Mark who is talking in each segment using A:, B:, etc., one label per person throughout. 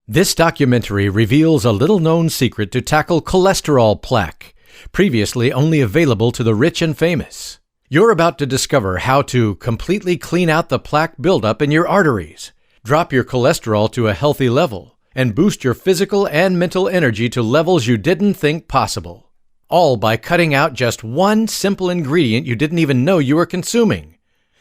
A: This documentary reveals a little-known secret to tackle cholesterol plaque, previously only available to the rich and famous. You're about to discover how to completely clean out the plaque buildup in your arteries, drop your cholesterol to a healthy level, and boost your physical and mental energy to levels you didn't think possible. All by cutting out just one simple ingredient you didn't even know you were consuming.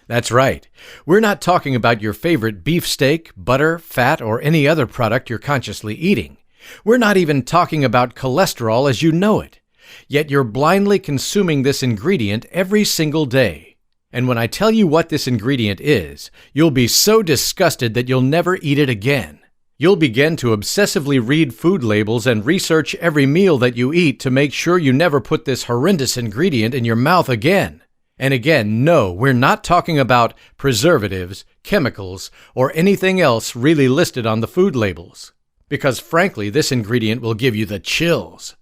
A: That's right. We're not talking about your favorite beefsteak, butter, fat, or any other product you're consciously eating. We're not even talking about cholesterol as you know it. Yet you're blindly consuming this ingredient every single day. And when I tell you what this ingredient is, you'll be so disgusted that you'll never eat it again. You'll begin to obsessively read food labels and research every meal that you eat to make sure you never put this horrendous ingredient in your mouth again. And again, no, we're not talking about preservatives, chemicals, or anything else really listed on the food labels. Because frankly, this ingredient will give you the chills.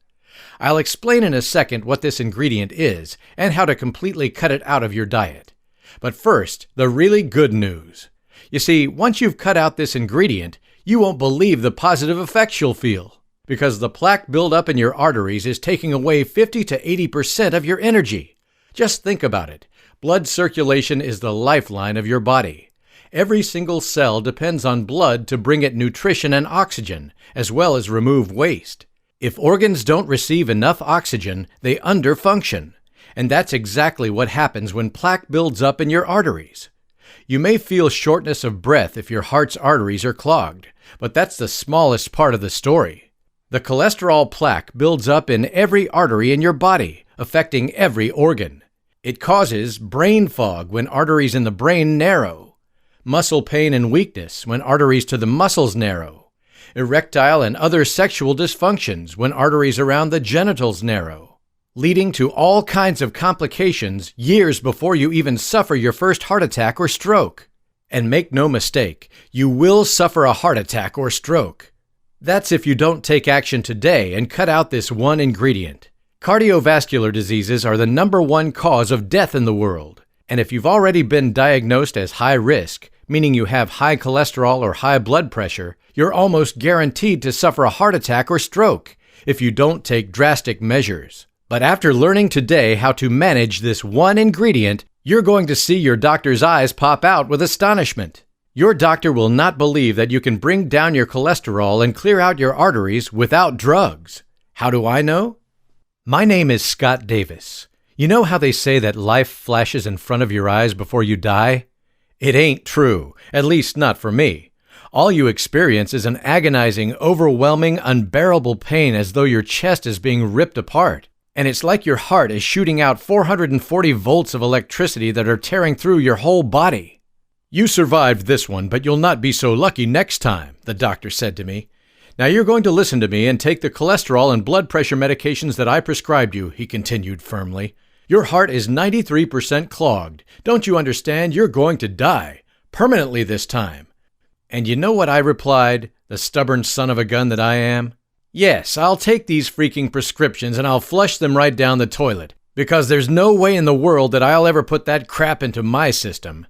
A: I'll explain in a second what this ingredient is and how to completely cut it out of your diet. But first, the really good news. You see, once you've cut out this ingredient, you won't believe the positive effects you'll feel. Because the plaque buildup in your arteries is taking away 50 to 80% of your energy. Just think about it. Blood circulation is the lifeline of your body. Every single cell depends on blood to bring it nutrition and oxygen, as well as remove waste. If organs don't receive enough oxygen, they underfunction. And that's exactly what happens when plaque builds up in your arteries. You may feel shortness of breath if your heart's arteries are clogged, but that's the smallest part of the story. The cholesterol plaque builds up in every artery in your body, affecting every organ. It causes brain fog when arteries in the brain narrow, muscle pain and weakness when arteries to the muscles narrow, erectile and other sexual dysfunctions when arteries around the genitals narrow, leading to all kinds of complications years before you even suffer your first heart attack or stroke. And make no mistake, you will suffer a heart attack or stroke. That's if you don't take action today and cut out this one ingredient. Cardiovascular diseases are the #1 cause of death in the world. And if you've already been diagnosed as high risk, meaning you have high cholesterol or high blood pressure, you're almost guaranteed to suffer a heart attack or stroke if you don't take drastic measures. But after learning today how to manage this one ingredient, you're going to see your doctor's eyes pop out with astonishment. Your doctor will not believe that you can bring down your cholesterol and clear out your arteries without drugs. How do I know? My name is Scott Davis. You know how they say that life flashes in front of your eyes before you die? It ain't true, at least not for me. All you experience is an agonizing, overwhelming, unbearable pain as though your chest is being ripped apart. And it's like your heart is shooting out 440 volts of electricity that are tearing through your whole body. You survived this one, but you'll not be so lucky next time, the doctor said to me. Now you're going to listen to me and take the cholesterol and blood pressure medications that I prescribed you, he continued firmly. Your heart is 93% clogged. Don't you understand? You're going to die. Permanently this time. And you know what I replied, the stubborn son of a gun that I am? Yes, I'll take these freaking prescriptions and I'll flush them right down the toilet, because there's no way in the world that I'll ever put that crap into my system.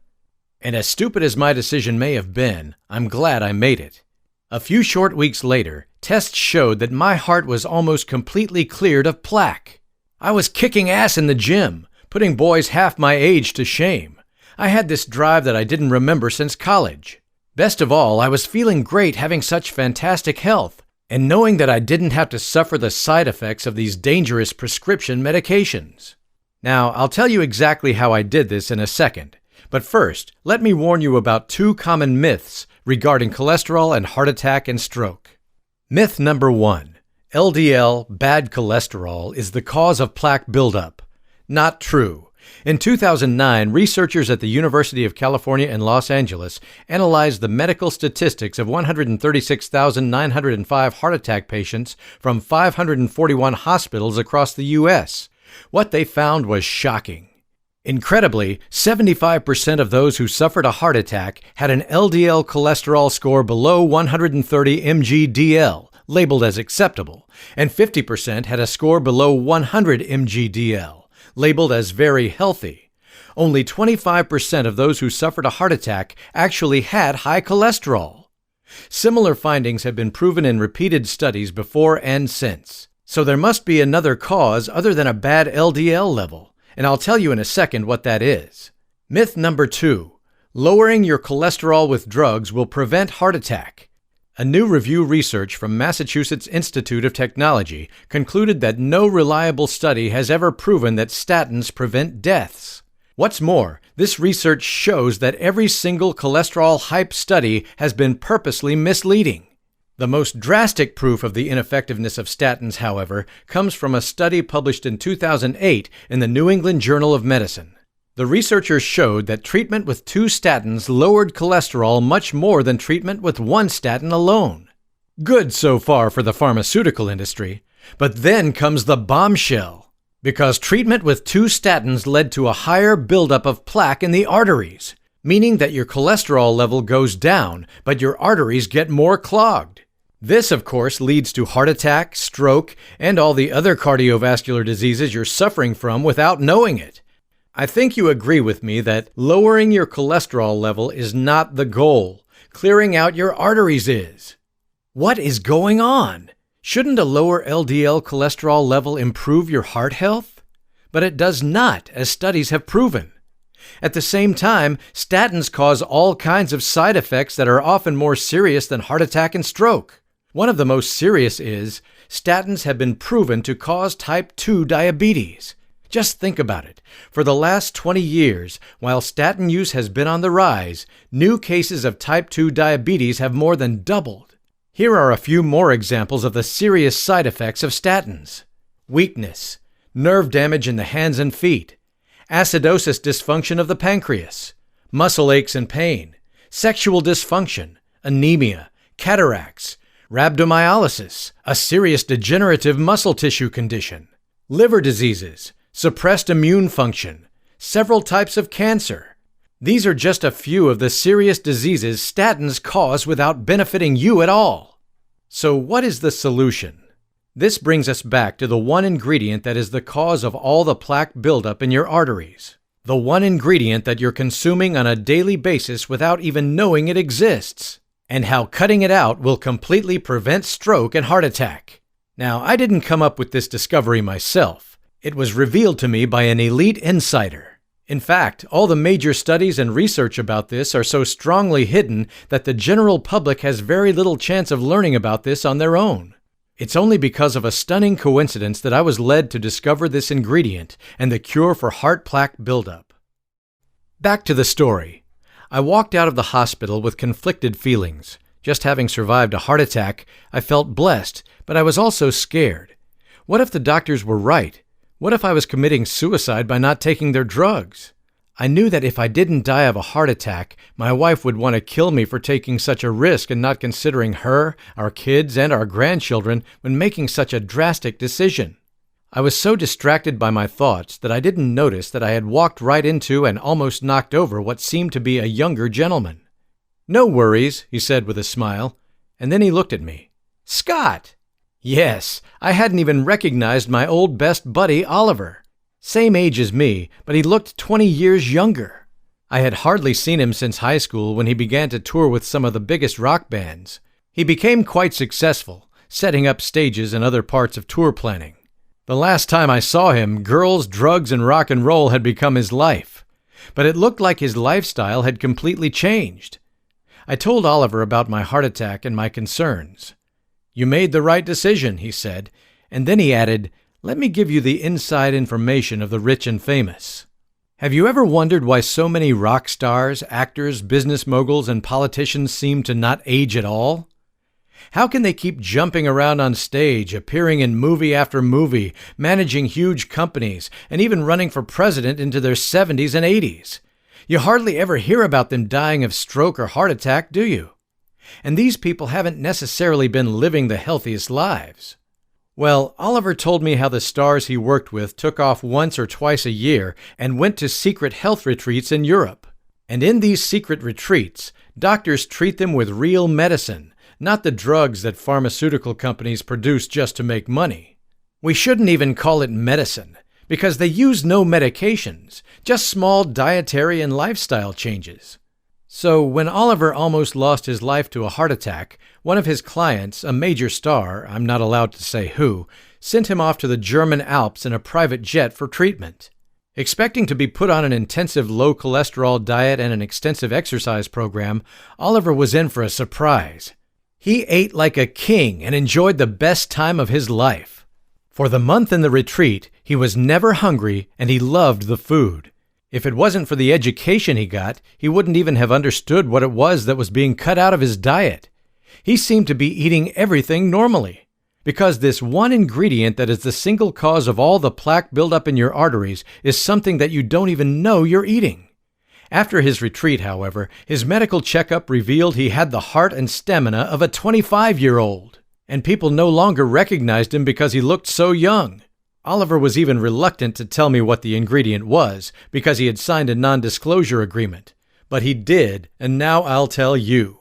A: And as stupid as my decision may have been, I'm glad I made it. A few short weeks later, tests showed that my heart was almost completely cleared of plaque. I was kicking ass in the gym, putting boys half my age to shame. I had this drive that I didn't remember since college. Best of all, I was feeling great having such fantastic health, and knowing that I didn't have to suffer the side effects of these dangerous prescription medications. Now, I'll tell you exactly how I did this in a second. But first, let me warn you about 2 common myths regarding cholesterol and heart attack and stroke. Myth number 1. LDL, bad cholesterol, is the cause of plaque buildup. Not true. In 2009, researchers at the University of California in Los Angeles analyzed the medical statistics of 136,905 heart attack patients from 541 hospitals across the U.S. What they found was shocking. Incredibly, 75% of those who suffered a heart attack had an LDL cholesterol score below 130 mg/dl, labeled as acceptable, and 50% had a score below 100 mg/dl, labeled as very healthy. Only 25% of those who suffered a heart attack actually had high cholesterol. Similar findings have been proven in repeated studies before and since. So there must be another cause other than a bad LDL level, and I'll tell you in a second what that is. Myth number 2. Lowering your cholesterol with drugs will prevent heart attack. A new review research from Massachusetts Institute of Technology concluded that no reliable study has ever proven that statins prevent deaths. What's more, this research shows that every single cholesterol hype study has been purposely misleading. The most drastic proof of the ineffectiveness of statins, however, comes from a study published in 2008 in the New England Journal of Medicine. The researchers showed that treatment with 2 statins lowered cholesterol much more than treatment with 1 statin alone. Good so far for the pharmaceutical industry, but then comes the bombshell. Because treatment with 2 statins led to a higher buildup of plaque in the arteries, meaning that your cholesterol level goes down, but your arteries get more clogged. This, of course, leads to heart attack, stroke, and all the other cardiovascular diseases you're suffering from without knowing it. I think you agree with me that lowering your cholesterol level is not the goal. Clearing out your arteries is. What is going on? Shouldn't a lower LDL cholesterol level improve your heart health? But it does not, as studies have proven. At the same time, statins cause all kinds of side effects that are often more serious than heart attack and stroke. One of the most serious is, statins have been proven to cause type 2 diabetes. Just think about it. For the last 20 years, while statin use has been on the rise, new cases of type 2 diabetes have more than doubled. Here are a few more examples of the serious side effects of statins. Weakness, nerve damage in the hands and feet, acidosis dysfunction of the pancreas, muscle aches and pain, sexual dysfunction, anemia, cataracts, rhabdomyolysis, a serious degenerative muscle tissue condition, liver diseases, suppressed immune function, several types of cancer. These are just a few of the serious diseases statins cause without benefiting you at all. So what is the solution? This brings us back to the one ingredient that is the cause of all the plaque buildup in your arteries. The one ingredient that you're consuming on a daily basis without even knowing it exists. And how cutting it out will completely prevent stroke and heart attack. Now, I didn't come up with this discovery myself. It was revealed to me by an elite insider. In fact, all the major studies and research about this are so strongly hidden that the general public has very little chance of learning about this on their own. It's only because of a stunning coincidence that I was led to discover this ingredient and the cure for heart plaque buildup. Back to the story. I walked out of the hospital with conflicted feelings. Just having survived a heart attack, I felt blessed, but I was also scared. What if the doctors were right? What if I was committing suicide by not taking their drugs? I knew that if I didn't die of a heart attack, my wife would want to kill me for taking such a risk and not considering her, our kids, and our grandchildren when making such a drastic decision. I was so distracted by my thoughts that I didn't notice that I had walked right into and almost knocked over what seemed to be a younger gentleman. "No worries," he said with a smile, and then he looked at me. "Scott!" Yes, I hadn't even recognized my old best buddy, Oliver. Same age as me, but he looked 20 years younger. I had hardly seen him since high school when he began to tour with some of the biggest rock bands. He became quite successful, setting up stages in other parts of tour planning. The last time I saw him, girls, drugs, and rock and roll had become his life. But it looked like his lifestyle had completely changed. I told Oliver about my heart attack and my concerns. "You made the right decision," he said, and then he added, "Let me give you the inside information of the rich and famous. Have you ever wondered why so many rock stars, actors, business moguls, and politicians seem to not age at all? How can they keep jumping around on stage, appearing in movie after movie, managing huge companies, and even running for president into their 70s and 80s? You hardly ever hear about them dying of stroke or heart attack, do you? And these people haven't necessarily been living the healthiest lives." Well, Oliver told me how the stars he worked with took off once or twice a year and went to secret health retreats in Europe. And in these secret retreats, doctors treat them with real medicine, not the drugs that pharmaceutical companies produce just to make money. We shouldn't even call it medicine, because they use no medications, just small dietary and lifestyle changes. So when Oliver almost lost his life to a heart attack, one of his clients, a major star, I'm not allowed to say who, sent him off to the German Alps in a private jet for treatment. Expecting to be put on an intensive low-cholesterol diet and an extensive exercise program, Oliver was in for a surprise. He ate like a king and enjoyed the best time of his life. For the month in the retreat, he was never hungry and he loved the food. If it wasn't for the education he got, he wouldn't even have understood what it was that was being cut out of his diet. He seemed to be eating everything normally. Because this one ingredient that is the single cause of all the plaque buildup in your arteries is something that you don't even know you're eating. After his retreat, however, his medical checkup revealed he had the heart and stamina of a 25-year-old, and people no longer recognized him because he looked so young. Oliver was even reluctant to tell me what the ingredient was because he had signed a non-disclosure agreement. But he did, and now I'll tell you.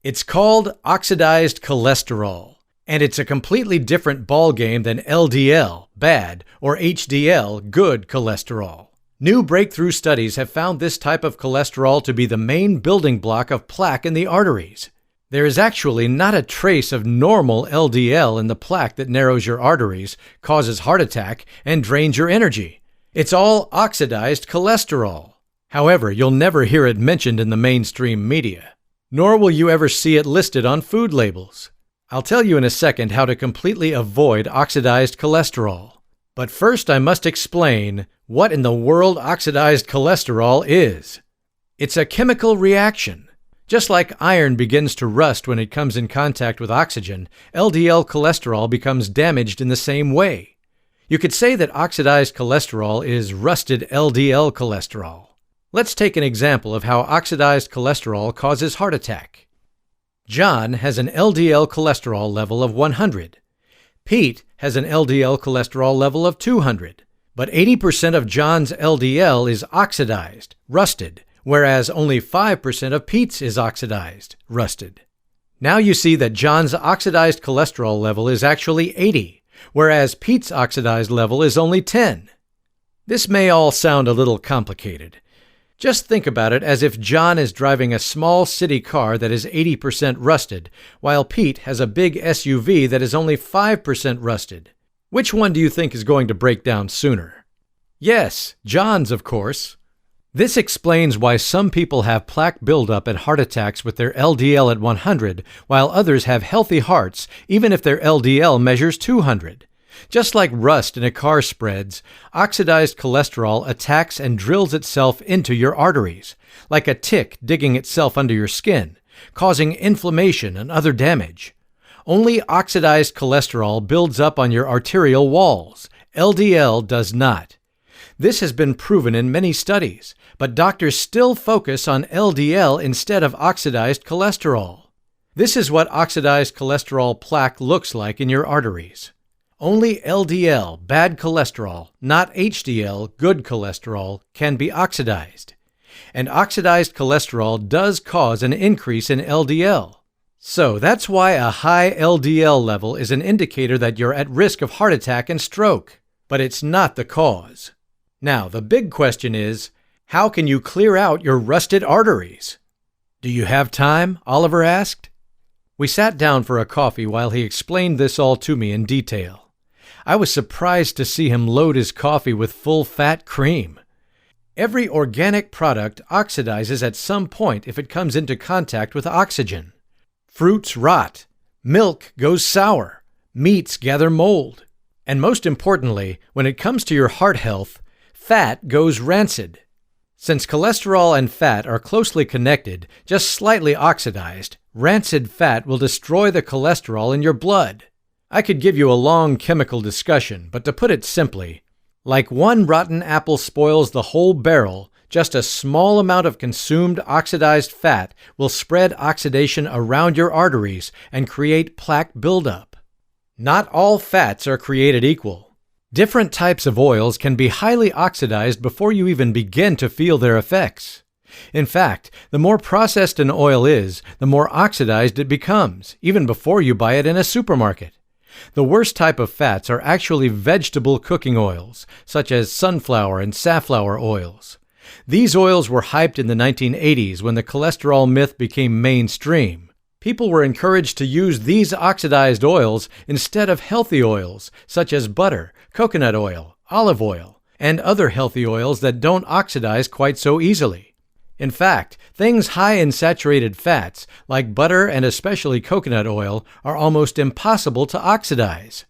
A: It's called oxidized cholesterol, and it's a completely different ballgame than LDL, bad, or HDL, good cholesterol. New breakthrough studies have found this type of cholesterol to be the main building block of plaque in the arteries. There is actually not a trace of normal LDL in the plaque that narrows your arteries, causes heart attack, and drains your energy. It's all oxidized cholesterol. However, you'll never hear it mentioned in the mainstream media, nor will you ever see it listed on food labels. I'll tell you in a second how to completely avoid oxidized cholesterol. But first I must explain what in the world oxidized cholesterol is. It's a chemical reaction. Just like iron begins to rust when it comes in contact with oxygen, LDL cholesterol becomes damaged in the same way. You could say that oxidized cholesterol is rusted LDL cholesterol. Let's take an example of how oxidized cholesterol causes heart attack. John has an LDL cholesterol level of 100. Pete has an LDL cholesterol level of 200. But 80% of John's LDL is oxidized, rusted, whereas only 5% of Pete's is oxidized, rusted. Now you see that John's oxidized cholesterol level is actually 80, whereas Pete's oxidized level is only 10. This may all sound a little complicated. Just think about it as if John is driving a small city car that is 80% rusted, while Pete has a big SUV that is only 5% rusted. Which one do you think is going to break down sooner? Yes, John's, of course. This explains why some people have plaque buildup and heart attacks with their LDL at 100, while others have healthy hearts even if their LDL measures 200. Just like rust in a car spreads, oxidized cholesterol attacks and drills itself into your arteries, like a tick digging itself under your skin, causing inflammation and other damage. Only oxidized cholesterol builds up on your arterial walls. LDL does not. This has been proven in many studies, but doctors still focus on LDL instead of oxidized cholesterol. This is what oxidized cholesterol plaque looks like in your arteries. Only LDL, bad cholesterol, not HDL, good cholesterol, can be oxidized. And oxidized cholesterol does cause an increase in LDL. So that's why a high LDL level is an indicator that you're at risk of heart attack and stroke. But it's not the cause. Now, the big question is, how can you clear out your rusted arteries? Do you have time? Oliver asked. We sat down for a coffee while he explained this all to me in detail. I was surprised to see him load his coffee with full-fat cream. Every organic product oxidizes at some point if it comes into contact with oxygen. Fruits rot. Milk goes sour. Meats gather mold. And most importantly, when it comes to your heart health, fat goes rancid. Since cholesterol and fat are closely connected, just slightly oxidized, rancid fat will destroy the cholesterol in your blood. I could give you a long chemical discussion, but to put it simply, like one rotten apple spoils the whole barrel, just a small amount of consumed oxidized fat will spread oxidation around your arteries and create plaque buildup. Not all fats are created equal. Different types of oils can be highly oxidized before you even begin to feel their effects. In fact, the more processed an oil is, the more oxidized it becomes, even before you buy it in a supermarket. The worst type of fats are actually vegetable cooking oils, such as sunflower and safflower oils. These oils were hyped in the 1980s when the cholesterol myth became mainstream. People were encouraged to use these oxidized oils instead of healthy oils such as butter, coconut oil, olive oil, and other healthy oils that don't oxidize quite so easily. In fact, things high in saturated fats, like butter and especially coconut oil, are almost impossible to oxidize.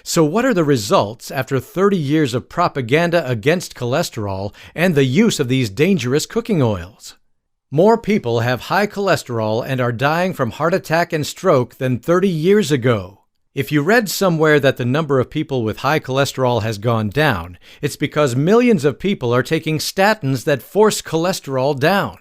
A: So what are the results after 30 years of propaganda against cholesterol and the use of these dangerous cooking oils? More people have high cholesterol and are dying from heart attack and stroke than 30 years ago. If you read somewhere that the number of people with high cholesterol has gone down, it's because millions of people are taking statins that force cholesterol down.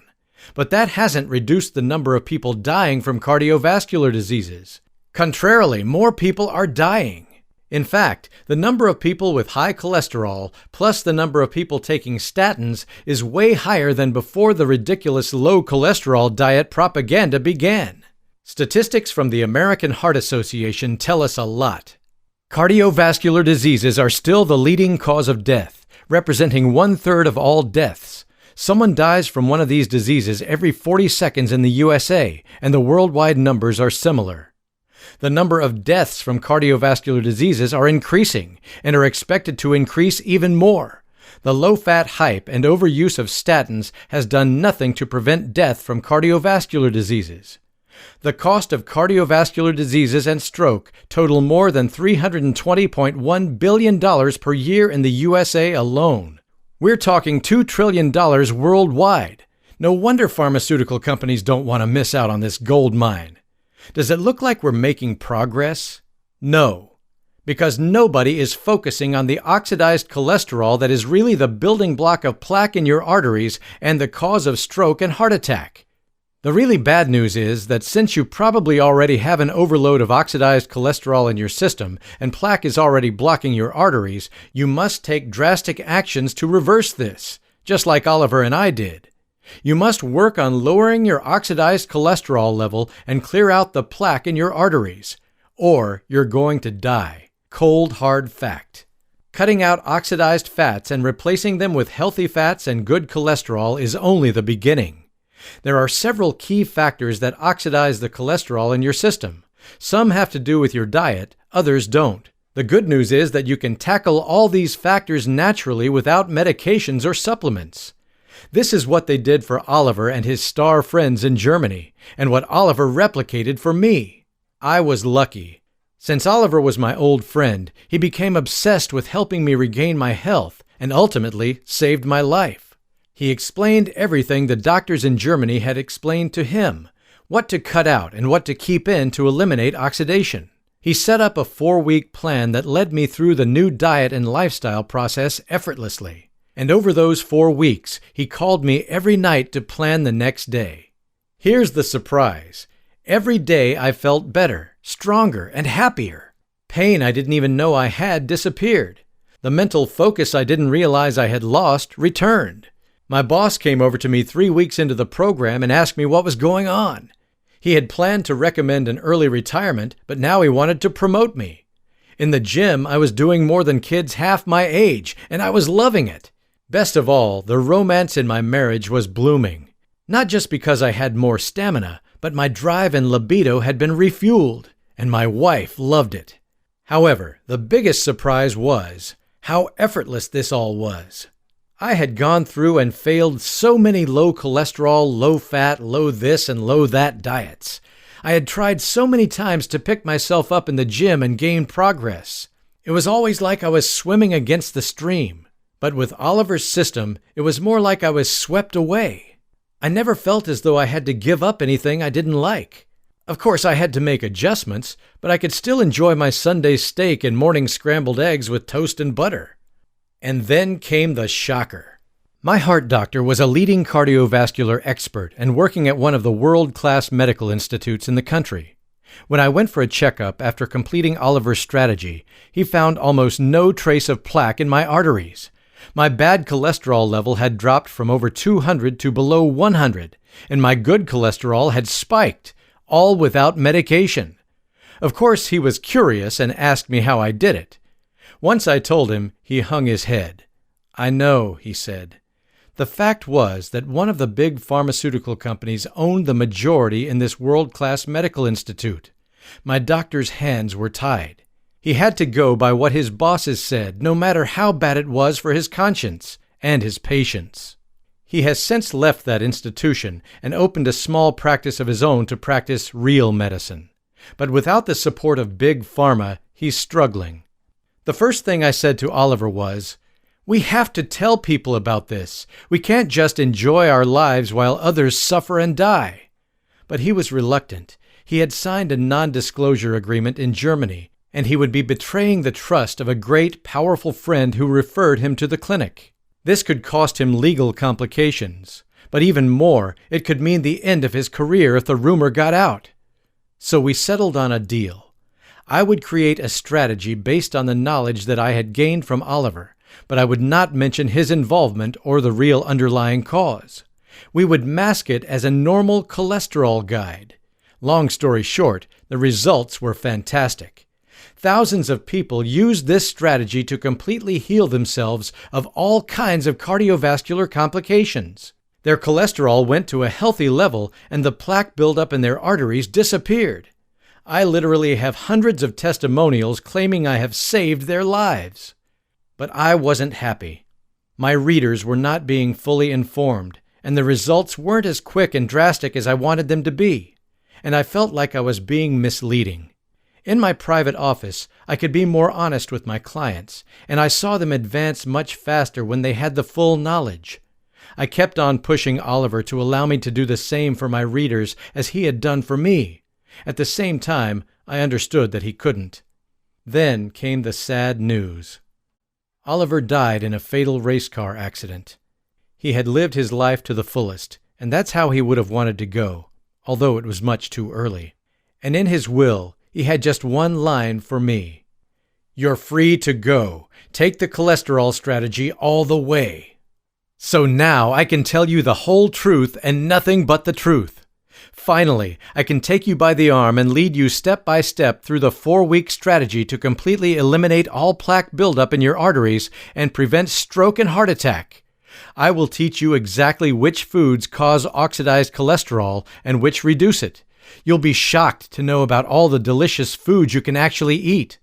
A: But that hasn't reduced the number of people dying from cardiovascular diseases. Contrarily, more people are dying. In fact, the number of people with high cholesterol plus the number of people taking statins is way higher than before the ridiculous low cholesterol diet propaganda began. Statistics from the American Heart Association tell us a lot. Cardiovascular diseases are still the leading cause of death, representing 1/3 of all deaths. Someone dies from one of these diseases every 40 seconds in the USA, and the worldwide numbers are similar. The number of deaths from cardiovascular diseases are increasing and are expected to increase even more. The low-fat hype and overuse of statins has done nothing to prevent death from cardiovascular diseases. The cost of cardiovascular diseases and stroke total more than $320.1 billion per year in the USA alone. We're talking $2 trillion worldwide. No wonder pharmaceutical companies don't want to miss out on this gold mine. Does it look like we're making progress? No, because nobody is focusing on the oxidized cholesterol that is really the building block of plaque in your arteries and the cause of stroke and heart attack. The really bad news is that since you probably already have an overload of oxidized cholesterol in your system and plaque is already blocking your arteries, you must take drastic actions to reverse this, just like Oliver and I did. You must work on lowering your oxidized cholesterol level and clear out the plaque in your arteries, or you're going to die. Cold, hard fact. Cutting out oxidized fats and replacing them with healthy fats and good cholesterol is only the beginning. There are several key factors that oxidize the cholesterol in your system. Some have to do with your diet, others don't. The good news is that you can tackle all these factors naturally without medications or supplements. This is what they did for Oliver and his star friends in Germany, and what Oliver replicated for me. I was lucky. Since Oliver was my old friend, he became obsessed with helping me regain my health, and ultimately saved my life. He explained everything the doctors in Germany had explained to him, what to cut out and what to keep in to eliminate oxidation. He set up a 4-week plan that led me through the new diet and lifestyle process effortlessly. And over those 4 weeks, he called me every night to plan the next day. Here's the surprise. Every day I felt better, stronger, and happier. Pain I didn't even know I had disappeared. The mental focus I didn't realize I had lost returned. My boss came over to me 3 weeks into the program and asked me what was going on. He had planned to recommend an early retirement, but now he wanted to promote me. In the gym, I was doing more than kids half my age, and I was loving it. Best of all, the romance in my marriage was blooming. Not just because I had more stamina, but my drive and libido had been refueled, and my wife loved it. However, the biggest surprise was how effortless this all was. I had gone through and failed so many low cholesterol, low fat, low this and low that diets. I had tried so many times to pick myself up in the gym and gain progress. It was always like I was swimming against the stream. But with Oliver's system, it was more like I was swept away. I never felt as though I had to give up anything I didn't like. Of course, I had to make adjustments, but I could still enjoy my Sunday steak and morning scrambled eggs with toast and butter. And then came the shocker. My heart doctor was a leading cardiovascular expert and working at one of the world-class medical institutes in the country. When I went for a checkup after completing Oliver's strategy, he found almost no trace of plaque in my arteries. My bad cholesterol level had dropped from over 200 to below 100, and my good cholesterol had spiked, all without medication. Of course, he was curious and asked me how I did it. Once I told him, he hung his head. "I know," he said. The fact was that one of the big pharmaceutical companies owned the majority in this world-class medical institute. My doctor's hands were tied. He had to go by what his bosses said, no matter how bad it was for his conscience and his patients. He has since left that institution and opened a small practice of his own to practice real medicine. But without the support of big pharma, he's struggling. The first thing I said to Oliver was, "We have to tell people about this. We can't just enjoy our lives while others suffer and die." But he was reluctant. He had signed a non-disclosure agreement in Germany, and he would be betraying the trust of a great, powerful friend who referred him to the clinic. This could cost him legal complications, but even more, it could mean the end of his career if the rumor got out. So we settled on a deal. I would create a strategy based on the knowledge that I had gained from Oliver, but I would not mention his involvement or the real underlying cause. We would mask it as a normal cholesterol guide. Long story short, the results were fantastic. Thousands of people used this strategy to completely heal themselves of all kinds of cardiovascular complications. Their cholesterol went to a healthy level and the plaque buildup in their arteries disappeared. I literally have hundreds of testimonials claiming I have saved their lives. But I wasn't happy. My readers were not being fully informed, and the results weren't as quick and drastic as I wanted them to be, and I felt like I was being misleading. In my private office, I could be more honest with my clients, and I saw them advance much faster when they had the full knowledge. I kept on pushing Oliver to allow me to do the same for my readers as he had done for me. At the same time, I understood that he couldn't. Then came the sad news. Oliver died in a fatal race car accident. He had lived his life to the fullest, and that's how he would have wanted to go, although it was much too early. And in his will, he had just one line for me. "You're free to go. Take the cholesterol strategy all the way." So now I can tell you the whole truth and nothing but the truth. Finally, I can take you by the arm and lead you step by step through the 4-week strategy to completely eliminate all plaque buildup in your arteries and prevent stroke and heart attack. I will teach you exactly which foods cause oxidized cholesterol and which reduce it. You'll be shocked to know about all the delicious foods you can actually eat.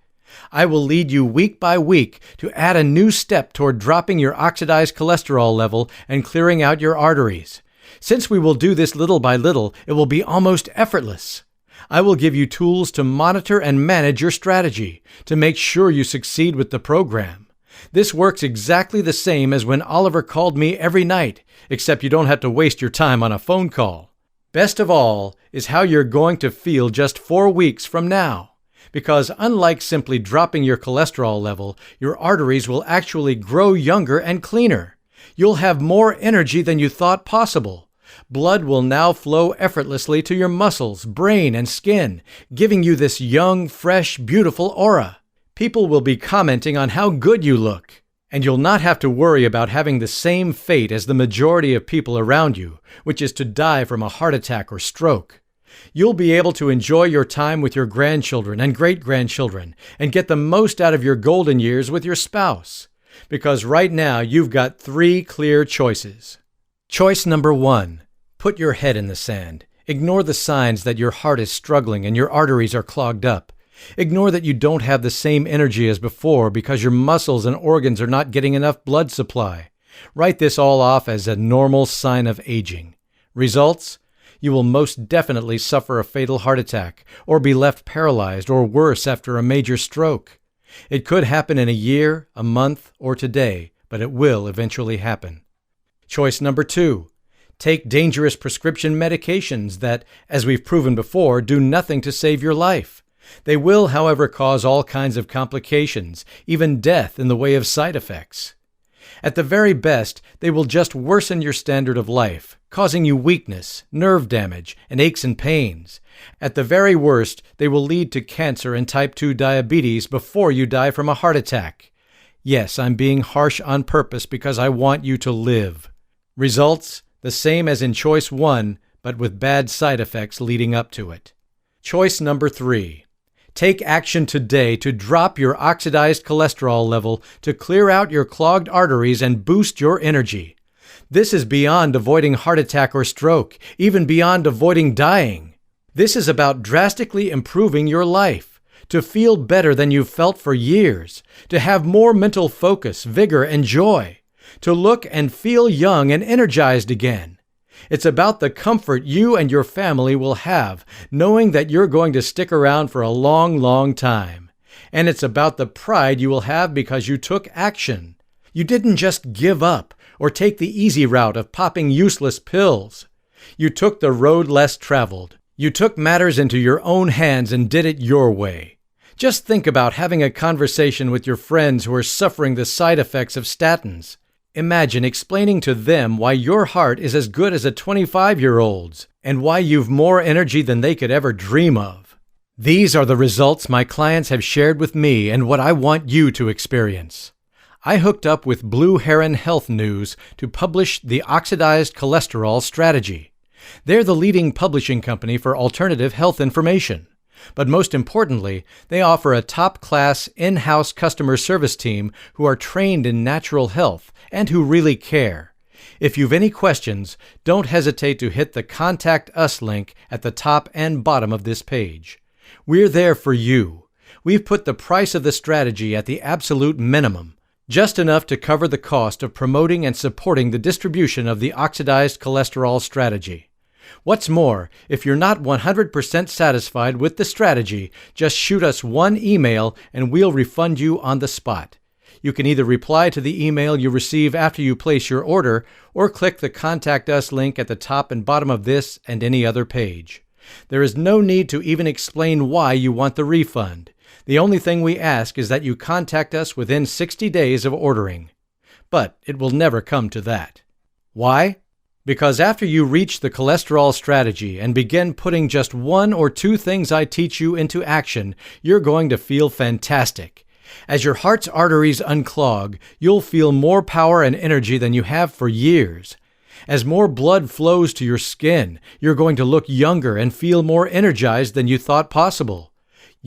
A: I will lead you week by week to add a new step toward dropping your oxidized cholesterol level and clearing out your arteries. Since we will do this little by little, it will be almost effortless. I will give you tools to monitor and manage your strategy, to make sure you succeed with the program. This works exactly the same as when Oliver called me every night, except you don't have to waste your time on a phone call. Best of all is how you're going to feel just 4 weeks from now. Because unlike simply dropping your cholesterol level, your arteries will actually grow younger and cleaner. You'll have more energy than you thought possible. Blood will now flow effortlessly to your muscles, brain, and skin, giving you this young, fresh, beautiful aura. People will be commenting on how good you look. And you'll not have to worry about having the same fate as the majority of people around you, which is to die from a heart attack or stroke. You'll be able to enjoy your time with your grandchildren and great-grandchildren and get the most out of your golden years with your spouse. Because right now you've got 3 clear choices. Choice number 1, put your head in the sand. Ignore the signs that your heart is struggling and your arteries are clogged up. Ignore that you don't have the same energy as before because your muscles and organs are not getting enough blood supply. Write this all off as a normal sign of aging. Results? You will most definitely suffer a fatal heart attack or be left paralyzed or worse after a major stroke. It could happen in a year, a month, or today, but it will eventually happen. Choice number 2. Take dangerous prescription medications that, as we've proven before, do nothing to save your life. They will, however, cause all kinds of complications, even death in the way of side effects. At the very best, they will just worsen your standard of life, causing you weakness, nerve damage, and aches and pains. At the very worst, they will lead to cancer and type 2 diabetes before you die from a heart attack. Yes, I'm being harsh on purpose because I want you to live. Results? The same as in choice 1, but with bad side effects leading up to it. Choice number 3. Take action today to drop your oxidized cholesterol level to clear out your clogged arteries and boost your energy. This is beyond avoiding heart attack or stroke, even beyond avoiding dying. This is about drastically improving your life, to feel better than you've felt for years, to have more mental focus, vigor, and joy, to look and feel young and energized again. It's about the comfort you and your family will have, knowing that you're going to stick around for a long, long time. And it's about the pride you will have because you took action. You didn't just give up or take the easy route of popping useless pills. You took the road less traveled. You took matters into your own hands and did it your way. Just think about having a conversation with your friends who are suffering the side effects of statins. Imagine explaining to them why your heart is as good as a 25-year-old's and why you've more energy than they could ever dream of. These are the results my clients have shared with me and what I want you to experience. I hooked up with Blue Heron Health News to publish the Oxidized Cholesterol Strategy. They're the leading publishing company for alternative health information. But most importantly, they offer a top-class in-house customer service team who are trained in natural health and who really care. If you've any questions, don't hesitate to hit the Contact Us link at the top and bottom of this page. We're there for you. We've put the price of the strategy at the absolute minimum, just enough to cover the cost of promoting and supporting the distribution of the Oxidized Cholesterol Strategy. What's more, if you're not 100% satisfied with the strategy, just shoot us one email and we'll refund you on the spot. You can either reply to the email you receive after you place your order or click the Contact Us link at the top and bottom of this and any other page. There is no need to even explain why you want the refund. The only thing we ask is that you contact us within 60 days of ordering. But it will never come to that. Why? Because after you reach the cholesterol strategy and begin putting just one or two things I teach you into action, you're going to feel fantastic. As your heart's arteries unclog, you'll feel more power and energy than you have for years. As more blood flows to your skin, you're going to look younger and feel more energized than you thought possible.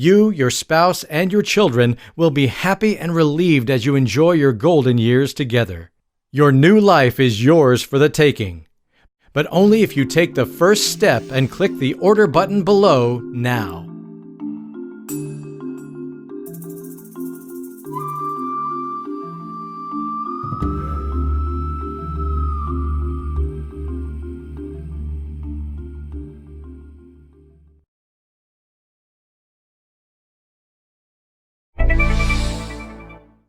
A: You, your spouse, and your children will be happy and relieved as you enjoy your golden years together. Your new life is yours for the taking. But only if you take the first step and click the order button below now.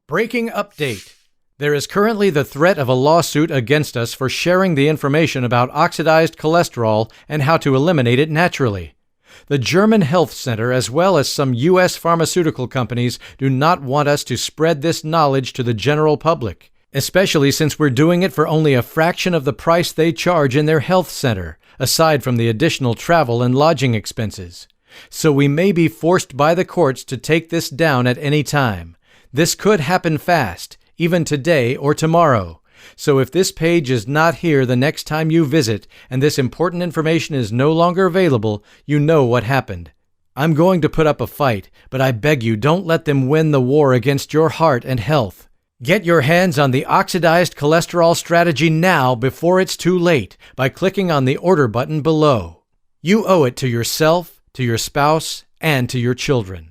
A: Breaking update. There is currently the threat of a lawsuit against us for sharing the information about oxidized cholesterol and how to eliminate it naturally. The German Health Center, as well as some U.S. pharmaceutical companies, do not want us to spread this knowledge to the general public, especially since we're doing it for only a fraction of the price they charge in their health center, aside from the additional travel and lodging expenses. So we may be forced by the courts to take this down at any time. This could happen fast, even today or tomorrow. So if this page is not here the next time you visit and this important information is no longer available, you know what happened. I'm going to put up a fight, but I beg you don't let them win the war against your heart and health. Get your hands on the Oxidized Cholesterol Strategy now before it's too late by clicking on the order button below. You owe it to yourself, to your spouse, and to your children.